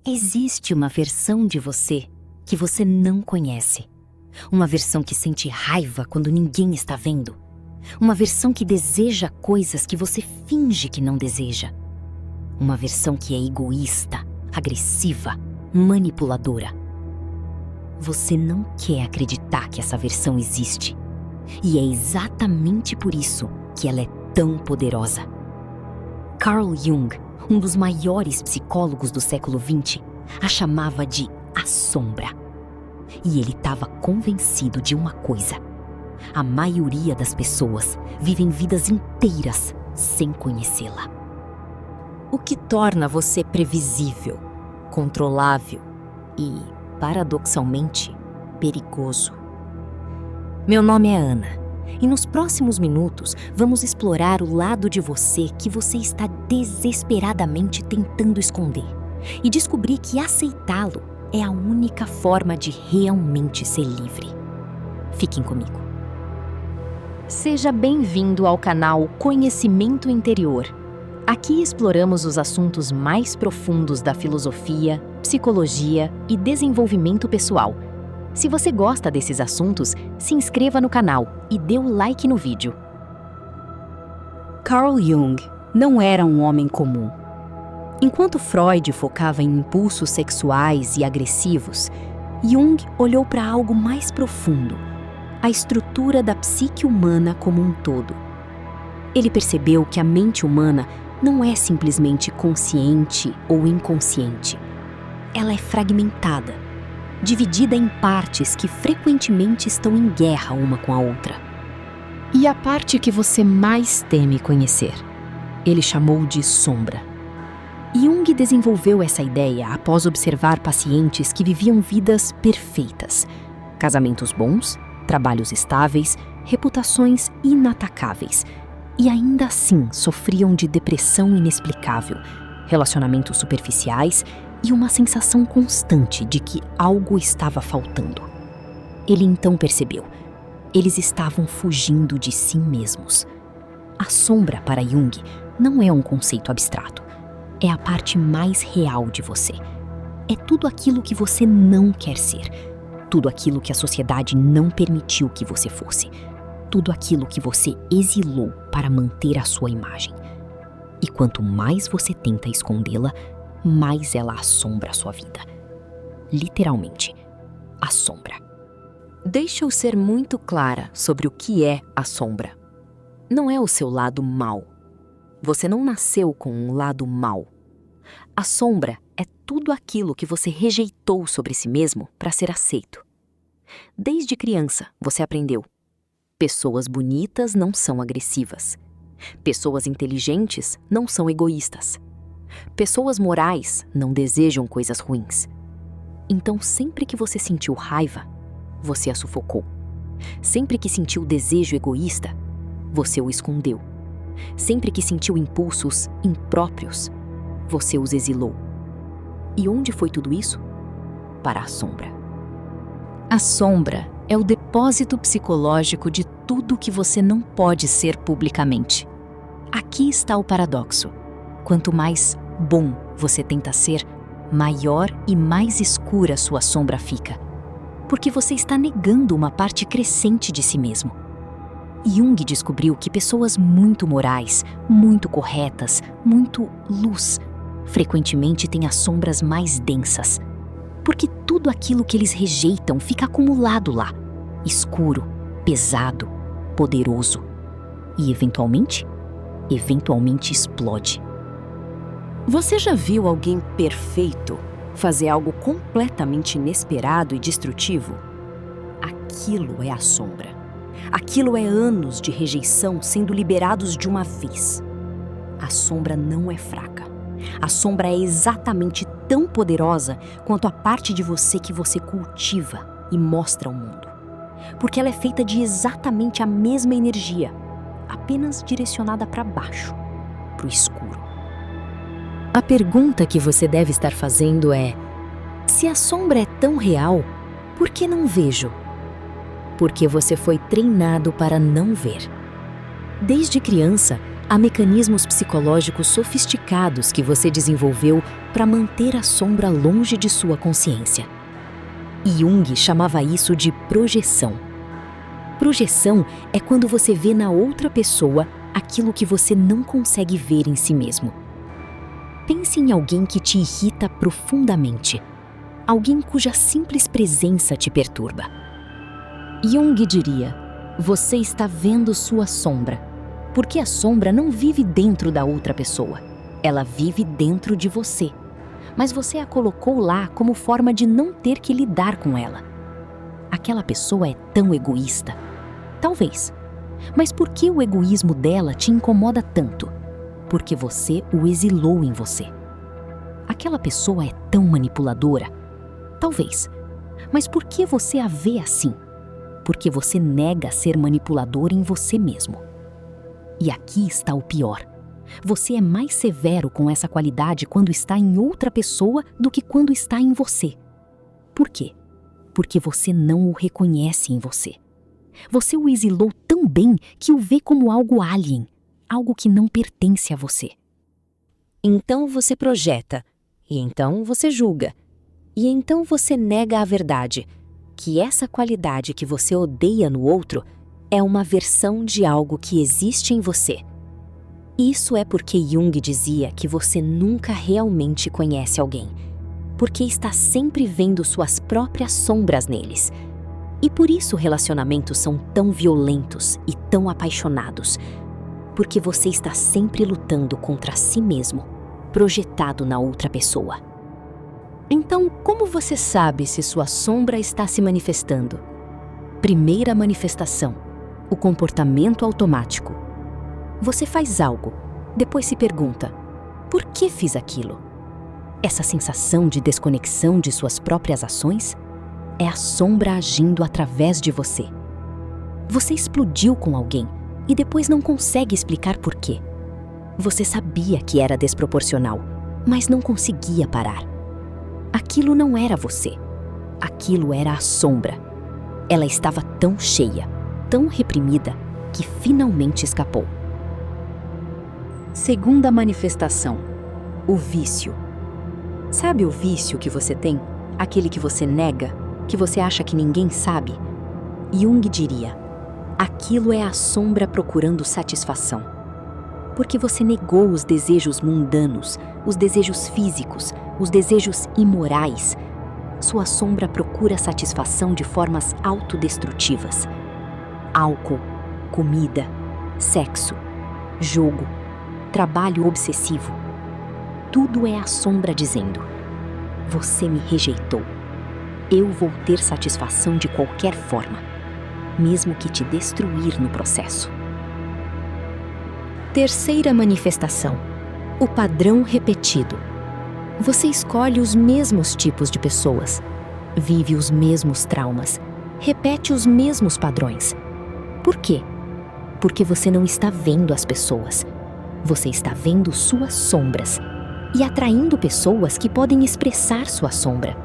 Existe uma versão de você que você não conhece. Uma versão que sente raiva quando ninguém está vendo. Uma versão que deseja coisas que você finge que não deseja. Uma versão que é egoísta, agressiva, manipuladora. Você não quer acreditar que essa versão existe. E é exatamente por isso que ela é tão poderosa. Carl Jung, um dos maiores psicólogos do século XX, a chamava de a sombra. E ele estava convencido de uma coisa: a maioria das pessoas vivem vidas inteiras sem conhecê-la. O que torna você previsível, controlável e, paradoxalmente, perigoso. Meu nome é Ana, e nos próximos minutos vamos explorar o lado de você que você está desesperadamente tentando esconder e descobrir que aceitá-lo é a única forma de realmente ser livre. Fiquem comigo. Seja bem-vindo ao canal Conhecimento Interior. Aqui exploramos os assuntos mais profundos da filosofia, psicologia e desenvolvimento pessoal. Se você gosta desses assuntos, se inscreva no canal e dê o like no vídeo. Carl Jung não era um homem comum. Enquanto Freud focava em impulsos sexuais e agressivos, Jung olhou para algo mais profundo, a estrutura da psique humana como um todo. Ele percebeu que a mente humana não é simplesmente consciente ou inconsciente. Ela é fragmentada, dividida em partes que frequentemente estão em guerra uma com a outra. E a parte que você mais teme conhecer, ele chamou de sombra. Jung desenvolveu essa ideia após observar pacientes que viviam vidas perfeitas, casamentos bons, trabalhos estáveis, reputações inatacáveis, e ainda assim sofriam de depressão inexplicável, relacionamentos superficiais e uma sensação constante de que algo estava faltando. Ele então percebeu: eles estavam fugindo de si mesmos. A sombra, para Jung, não é um conceito abstrato. É a parte mais real de você. É tudo aquilo que você não quer ser. Tudo aquilo que a sociedade não permitiu que você fosse. Tudo aquilo que você exilou para manter a sua imagem. E quanto mais você tenta escondê-la, mais ela assombra a sua vida. Literalmente, assombra. Deixa eu ser muito clara sobre o que é a sombra. Não é o seu lado mau. Você não nasceu com um lado mau. A sombra é tudo aquilo que você rejeitou sobre si mesmo para ser aceito. Desde criança, você aprendeu: pessoas bonitas não são agressivas. Pessoas inteligentes não são egoístas. Pessoas morais não desejam coisas ruins. Então, sempre que você sentiu raiva, você a sufocou. Sempre que sentiu desejo egoísta, você o escondeu. Sempre que sentiu impulsos impróprios, você os exilou. E onde foi tudo isso? Para a sombra. A sombra é o depósito psicológico de tudo que você não pode ser publicamente. Aqui está o paradoxo. Quanto mais bom você tenta ser, maior e mais escura sua sombra fica. Porque você está negando uma parte crescente de si mesmo. Jung descobriu que pessoas muito morais, muito corretas, muito luz, frequentemente têm as sombras mais densas. Porque tudo aquilo que eles rejeitam fica acumulado lá, escuro, pesado, poderoso. E eventualmente explode. Você já viu alguém perfeito fazer algo completamente inesperado e destrutivo? Aquilo é a sombra. Aquilo é anos de rejeição sendo liberados de uma vez. A sombra não é fraca. A sombra é exatamente tão poderosa quanto a parte de você que você cultiva e mostra ao mundo. Porque ela é feita de exatamente a mesma energia, apenas direcionada para baixo, para o escuro. A pergunta que você deve estar fazendo é: se a sombra é tão real, por que não vejo? Porque você foi treinado para não ver. Desde criança, Há mecanismos psicológicos sofisticados que você desenvolveu para manter a sombra longe de sua consciência. Jung chamava isso de projeção. Projeção é quando você vê na outra pessoa aquilo que você não consegue ver em si mesmo. Pense em alguém que te irrita profundamente, alguém cuja simples presença te perturba. Jung diria: você está vendo sua sombra, porque a sombra não vive dentro da outra pessoa, ela vive dentro de você. Mas você a colocou lá como forma de não ter que lidar com ela. Aquela pessoa é tão egoísta. Talvez. Mas por que o egoísmo dela te incomoda tanto? Porque você o exilou em você. Aquela pessoa é tão manipuladora. Talvez. Mas por que você a vê assim? Porque você nega ser manipulador em você mesmo. E aqui está o pior. Você é mais severo com essa qualidade quando está em outra pessoa do que quando está em você. Por quê? Porque você não o reconhece em você. Você o exilou tão bem que o vê como algo alien, algo que não pertence a você. Então você projeta, e então você julga, e então você nega a verdade, que essa qualidade que você odeia no outro é uma versão de algo que existe em você. Isso é porque Jung dizia que você nunca realmente conhece alguém, porque está sempre vendo suas próprias sombras neles. E por isso relacionamentos são tão violentos e tão apaixonados, porque você está sempre lutando contra si mesmo, projetado na outra pessoa. Então, como você sabe se sua sombra está se manifestando? Primeira manifestação: o comportamento automático. Você faz algo, depois se pergunta: por que fiz aquilo? Essa sensação de desconexão de suas próprias ações é a sombra agindo através de você. Você explodiu com alguém e depois não consegue explicar por quê. Você sabia que era desproporcional, mas não conseguia parar. Aquilo não era você. Aquilo era a sombra. Ela estava tão cheia, tão reprimida, que finalmente escapou. Segunda manifestação: o vício. Sabe o vício que você tem? Aquele que você nega, que você acha que ninguém sabe? Jung diria: aquilo é a sombra procurando satisfação. Porque você negou os desejos mundanos, os desejos físicos, os desejos imorais. Sua sombra procura satisfação de formas autodestrutivas. Álcool, comida, sexo, jogo, trabalho obsessivo. Tudo é a sombra dizendo: você me rejeitou. Eu vou ter satisfação de qualquer forma, mesmo que te destruir no processo. Terceira manifestação: o padrão repetido. Você escolhe os mesmos tipos de pessoas, vive os mesmos traumas, repete os mesmos padrões. Por quê? Porque você não está vendo as pessoas. Você está vendo suas sombras e atraindo pessoas que podem expressar sua sombra.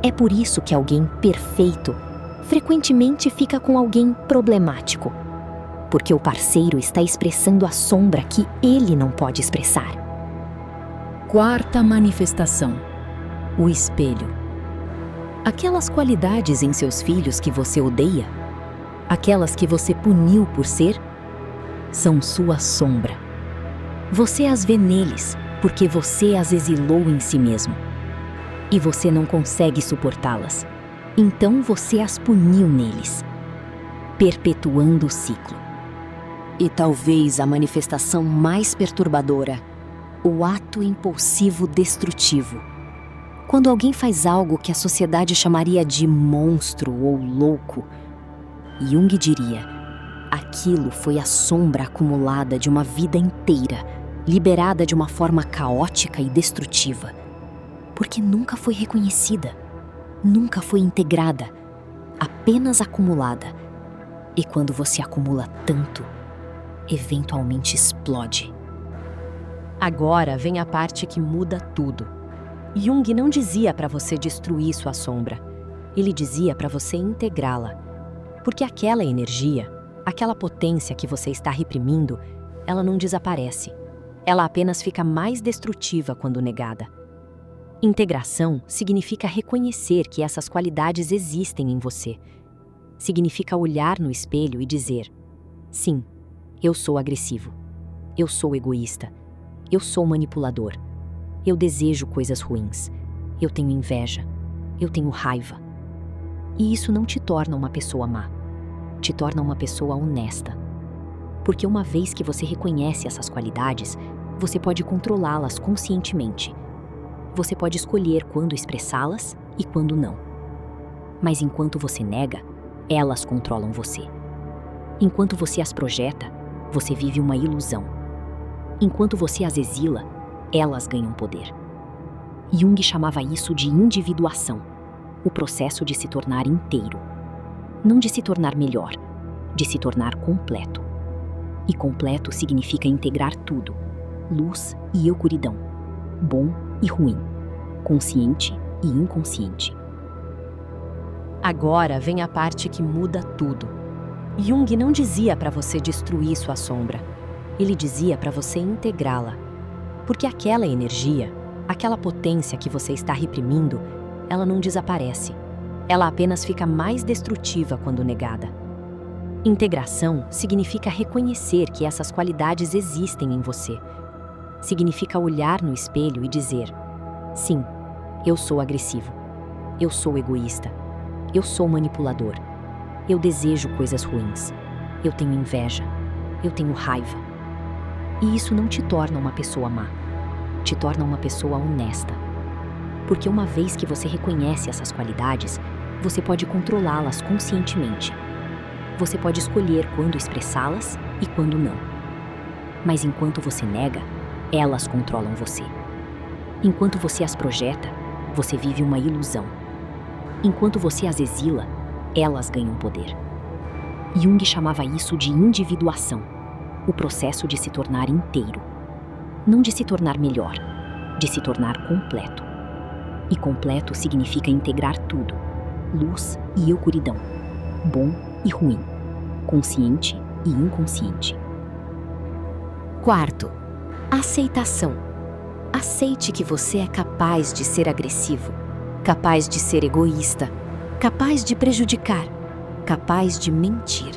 É por isso que alguém perfeito frequentemente fica com alguém problemático, porque o parceiro está expressando a sombra que ele não pode expressar. Quarta manifestação: o espelho. Aquelas qualidades em seus filhos que você odeia, aquelas que você puniu por ser, são sua sombra. Você as vê neles porque você as exilou em si mesmo. E você não consegue suportá-las. Então você as puniu neles, perpetuando o ciclo. E talvez a manifestação mais perturbadora: o ato impulsivo destrutivo. Quando alguém faz algo que a sociedade chamaria de monstro ou louco, Jung diria: aquilo foi a sombra acumulada de uma vida inteira, liberada de uma forma caótica e destrutiva, porque nunca foi reconhecida, nunca foi integrada, apenas acumulada. E quando você acumula tanto, eventualmente explode. Agora vem a parte que muda tudo. Jung não dizia para você destruir sua sombra, ele dizia para você integrá-la, porque aquela energia, aquela potência que você está reprimindo, ela não desaparece. Ela apenas fica mais destrutiva quando negada. Integração significa reconhecer que essas qualidades existem em você. Significa olhar no espelho e dizer: sim, eu sou agressivo. Eu sou egoísta. Eu sou manipulador. Eu desejo coisas ruins. Eu tenho inveja. Eu tenho raiva. E isso não te torna uma pessoa má. Te torna uma pessoa honesta. Porque uma vez que você reconhece essas qualidades, você pode controlá-las conscientemente. Você pode escolher quando expressá-las e quando não. Mas enquanto você nega, elas controlam você. Enquanto você as projeta, você vive uma ilusão. Enquanto você as exila, elas ganham poder. Jung chamava isso de individuação, o processo de se tornar inteiro. Não de se tornar melhor, de se tornar completo. E completo significa integrar tudo, luz e escuridão, bom e ruim, consciente e inconsciente. Agora vem a parte que muda tudo. Jung não dizia para você destruir sua sombra. Ele dizia para você integrá-la. Porque aquela energia, aquela potência que você está reprimindo, ela não desaparece. Ela apenas fica mais destrutiva quando negada. Integração significa reconhecer que essas qualidades existem em você. Significa olhar no espelho e dizer: sim, eu sou agressivo. Eu sou egoísta. Eu sou manipulador. Eu desejo coisas ruins. Eu tenho inveja. Eu tenho raiva. E isso não te torna uma pessoa má. Te torna uma pessoa honesta. Porque uma vez que você reconhece essas qualidades, você pode controlá-las conscientemente. Você pode escolher quando expressá-las e quando não. Mas enquanto você nega, elas controlam você. Enquanto você as projeta, você vive uma ilusão. Enquanto você as exila, elas ganham poder. Jung chamava isso de individuação, o processo de se tornar inteiro. Não de se tornar melhor, de se tornar completo. E completo significa integrar tudo, luz e escuridão, bom e ruim, consciente e inconsciente. Quarto, aceitação. Aceite que você é capaz de ser agressivo, capaz de ser egoísta, capaz de prejudicar, capaz de mentir.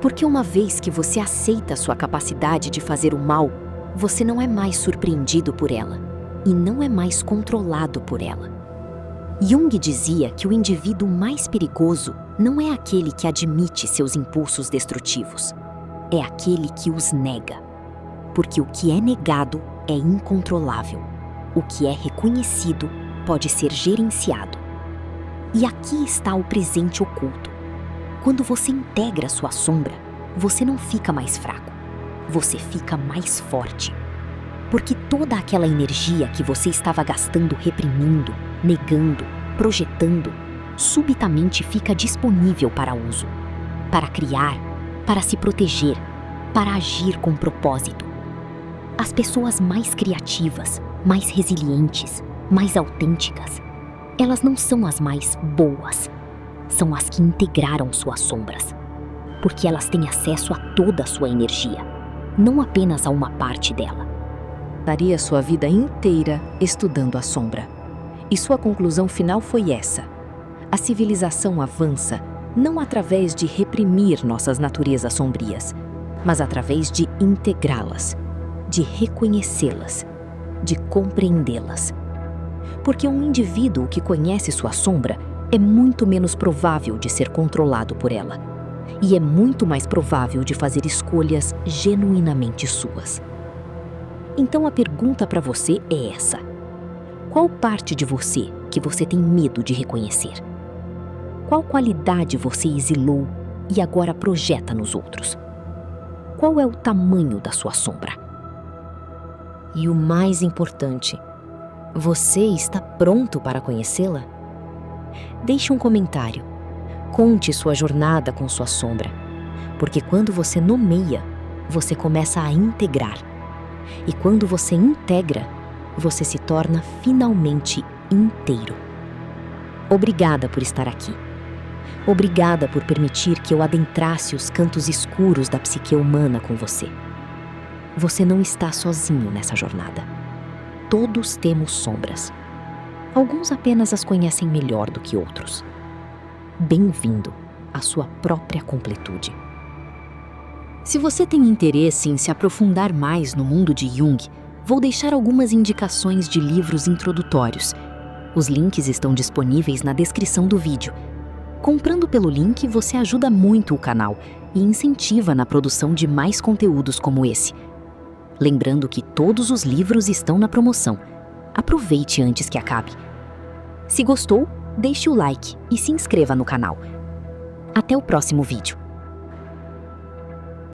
Porque uma vez que você aceita sua capacidade de fazer o mal, você não é mais surpreendido por ela e não é mais controlado por ela. Jung dizia que o indivíduo mais perigoso não é aquele que admite seus impulsos destrutivos, é aquele que os nega. Porque o que é negado é incontrolável. O que é reconhecido pode ser gerenciado. E aqui está o presente oculto. Quando você integra sua sombra, você não fica mais fraco. Você fica mais forte. Porque toda aquela energia que você estava gastando reprimindo, negando, projetando, subitamente fica disponível para uso. Para criar, para se proteger, para agir com propósito. As pessoas mais criativas, mais resilientes, mais autênticas, elas não são as mais boas, são as que integraram suas sombras, porque elas têm acesso a toda a sua energia, não apenas a uma parte dela. Daria sua vida inteira estudando a sombra. E sua conclusão final foi essa: a civilização avança não através de reprimir nossas naturezas sombrias, mas através de integrá-las, de reconhecê-las, de compreendê-las. Porque um indivíduo que conhece sua sombra é muito menos provável de ser controlado por ela. E é muito mais provável de fazer escolhas genuinamente suas. Então a pergunta para você é essa: qual parte de você que você tem medo de reconhecer? Qual qualidade você exilou e agora projeta nos outros? Qual é o tamanho da sua sombra? E o mais importante, você está pronto para conhecê-la? Deixe um comentário. Conte sua jornada com sua sombra. Porque quando você nomeia, você começa a integrar. E quando você integra, você se torna finalmente inteiro. Obrigada por estar aqui. Obrigada por permitir que eu adentrasse os cantos escuros da psique humana com você. Você não está sozinho nessa jornada. Todos temos sombras. Alguns apenas as conhecem melhor do que outros. Bem-vindo à sua própria completude. Se você tem interesse em se aprofundar mais no mundo de Jung, vou deixar algumas indicações de livros introdutórios. Os links estão disponíveis na descrição do vídeo. Comprando pelo link, você ajuda muito o canal e incentiva na produção de mais conteúdos como esse. Lembrando que todos os livros estão na promoção. Aproveite antes que acabe. Se gostou, deixe o like e se inscreva no canal. Até o próximo vídeo.